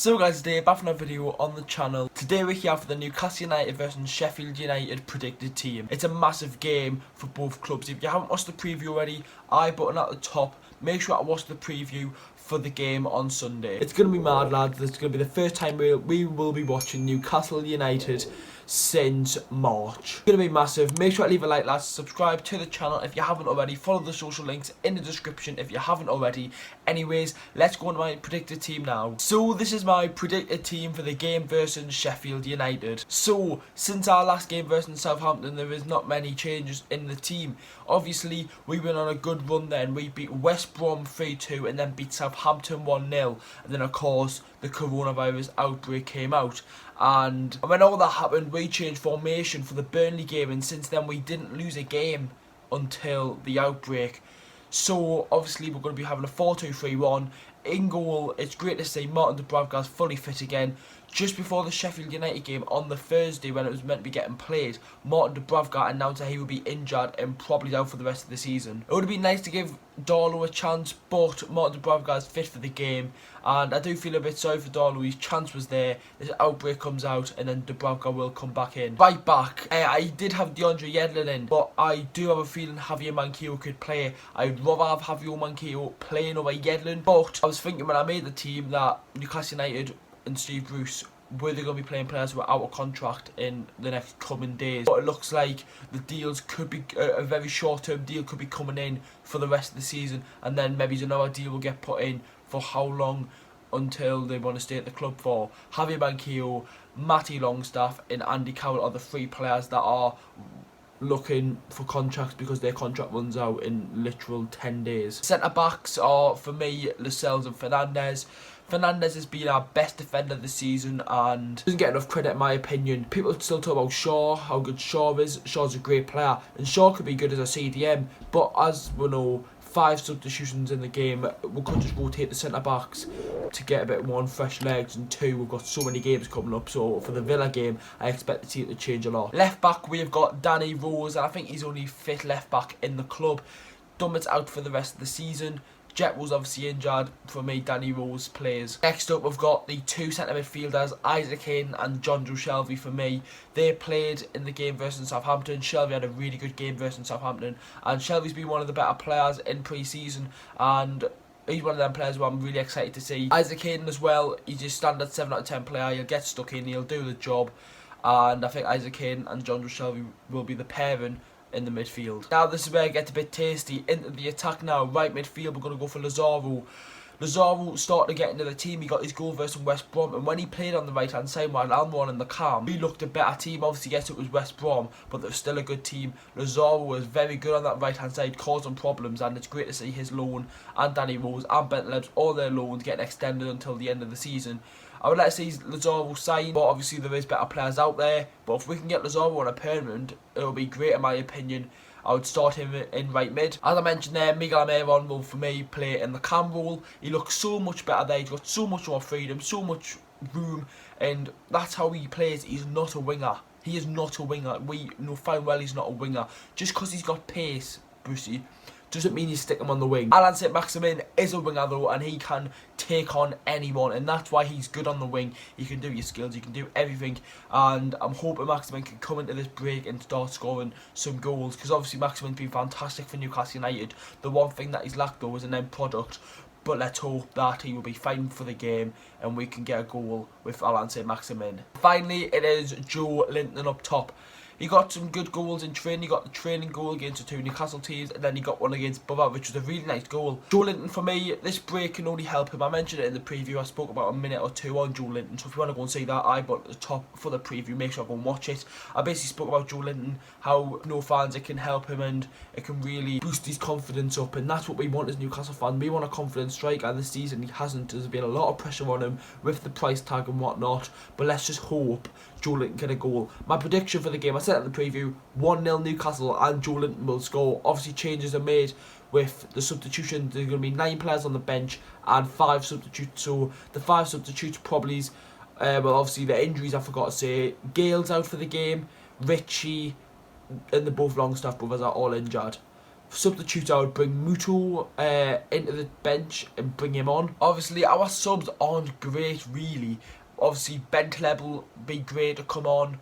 So guys, today back for another video on the channel. Today we're here for the Newcastle United versus Sheffield United predicted team. It's a massive game for both clubs. If you haven't watched the preview already, I button at the top. Make sure to watch the preview for the game on Sunday. It's going to be mad, lads. It's going to be the first time we will be watching Newcastle United since March. It's going to be massive. Make sure to leave a like, lads. Subscribe to the channel if you haven't already. Follow the social links in the description if you haven't already. Anyways, let's go on to my predicted team now. So this is my predicted team for the game versus Sheffield United. So since our last game versus Southampton, there is not many changes in the team. Obviously, we went on a good run then. We beat West Brom 3-2 and then beat Southampton 1-0. And then of course the coronavirus outbreak came out. And when all that happened, we changed formation for the Burnley game, and since then we didn't lose a game until the outbreak. So obviously we're going to be having a 4-2-3-1. In goal, it's great to see Martin Dubravka's fully fit again. Just before the Sheffield United game on the Thursday when it was meant to be getting played, Martin Dubravka announced that he would be injured and probably out for the rest of the season. It would have been nice to give Darlow a chance, but Martin Dubravka is fit for the game, and I do feel a bit sorry for Darlow. His chance was there. This outbreak comes out and then Dubravka will come back in. Right back, I did have DeAndre Yedlin in, but I do have a feeling Javier Manquillo could play. I'd rather have Javier Manquillo playing over Yedlin, but I was thinking when I made the team that Newcastle United and Steve Bruce were they going to be playing players who are out of contract in the next coming days. But it looks like the deals could be a very short-term deal could be coming in for the rest of the season, and then maybe another deal will get put in for how long until they want to stay at the club for. Javier Manquillo, Matty Longstaff and Andy Cowell are the three players that are looking for contracts because their contract runs out in literal 10 days. Centre backs are for me Lascelles and Fernandez. Fernandez has been our best defender this season and doesn't get enough credit in my opinion. People still talk about Shaw, how good Shaw is. Shaw's a great player and Shaw could be good as a CDM, but as we know, 5 substitutions in the game, we could just rotate the centre backs to get a bit more fresh legs, and 2, we've got so many games coming up, so for the Villa game I expect the team to change a lot. Left back we've got Danny Rose, and I think he's only fit left back in the club. Dummett's out for the rest of the season. Jet was obviously injured. For me, Danny Rose plays. Next up, we've got the 2 centre midfielders, Isaac Hayden and John Joe Shelby. For me, they played in the game versus Southampton. Shelby had a really good game versus Southampton, and Shelby's been one of the better players in pre-season, and he's one of them players who I'm really excited to see. Isaac Hayden as well, he's just standard 7 out of 10 player. He'll get stuck in, he'll do the job, and I think Isaac Hayden and John Joe Shelby will be the pairing in the midfield. Now this is where it gets a bit tasty. Into the attack now. Right midfield, we're going to go for Lazaro. Lazaro started to get into the team. He got his goal versus West Brom, and when he played on the right hand side while Almiron in the calm, he looked a better team. Obviously yes, it was West Brom, but they're still a good team. Lazaro was very good on that right hand side, causing problems, and it's great to see his loan and Danny Rose and Bentley, all their loans getting extended until the end of the season. I would like to see Lazaro sign, but obviously there is better players out there. But if we can get Lazaro on a permanent, it'll be great in my opinion. I would start him in right mid. As I mentioned there, Miguel Almiron will for me play in the cam role. He looks so much better there. He's got so much more freedom, so much room, and that's how he plays. He's not a winger. He is not a winger. We know fine well he's not a winger. Just because he's got pace, Brucey, doesn't mean you stick him on the wing. Alain Saint-Maximin is a winger though, and he can take on anyone, and that's why he's good on the wing. He can do your skills, he can do everything, and I'm hoping Maximin can come into this break and start scoring some goals, because obviously Maximin's been fantastic for Newcastle United. The one thing that he's lacked though is an end product, but let's hope that he will be fine for the game and we can get a goal with Alain Saint-Maximin. Finally, it is Joe Linton up top. He got some good goals in training. He got the training goal against the 2 Newcastle teams, and then he got one against Borough, which was a really nice goal. Joe Linton, for me, this break can only help him. I mentioned it in the preview. I spoke about a minute or 2 on Joe Linton, so if you want to go and see that, I bought at the top for the preview. Make sure I go and watch it. I basically spoke about Joe Linton, how no fans, it can help him and it can really boost his confidence up, and that's what we want as Newcastle fans. We want a confident striker, and this season he hasn't. There's been a lot of pressure on him with the price tag and whatnot, but let's just hope Joe Linton get a goal. My prediction for the game, I said it in the preview, 1-0 Newcastle, and Joe Linton will score. Obviously changes are made with the substitution. There's going to be 9 players on the bench and 5 substitutes, so the 5 substitutes probably well, obviously the injuries I forgot to say. Gale's out for the game, Richie and the both Longstaff brothers are all injured. substitute, I would bring Muto into the bench and bring him on. Obviously, our subs aren't great, really. Obviously, Bentleb will be great to come on.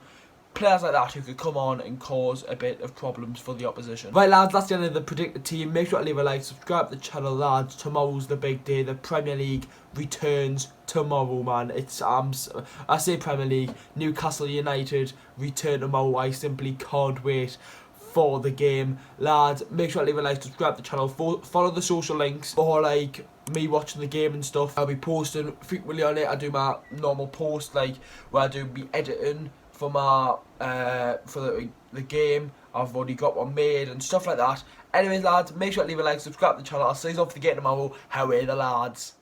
Players like that who could come on and cause a bit of problems for the opposition. Right, lads, that's the end of the predicted team. Make sure to leave a like, subscribe to the channel, lads. Tomorrow's the big day. The Premier League returns tomorrow, man. I say Premier League, Newcastle United return tomorrow. I simply can't wait for the game, lads. Make sure to leave a like, subscribe to the channel, follow the social links for like me watching the game and stuff. I'll be posting frequently on it. I do my normal post, like where I do me editing for my for the game. I've already got one made and stuff like that. Anyways, lads, make sure to leave a like, subscribe to the channel. I'll see you off the game tomorrow. How are the lads?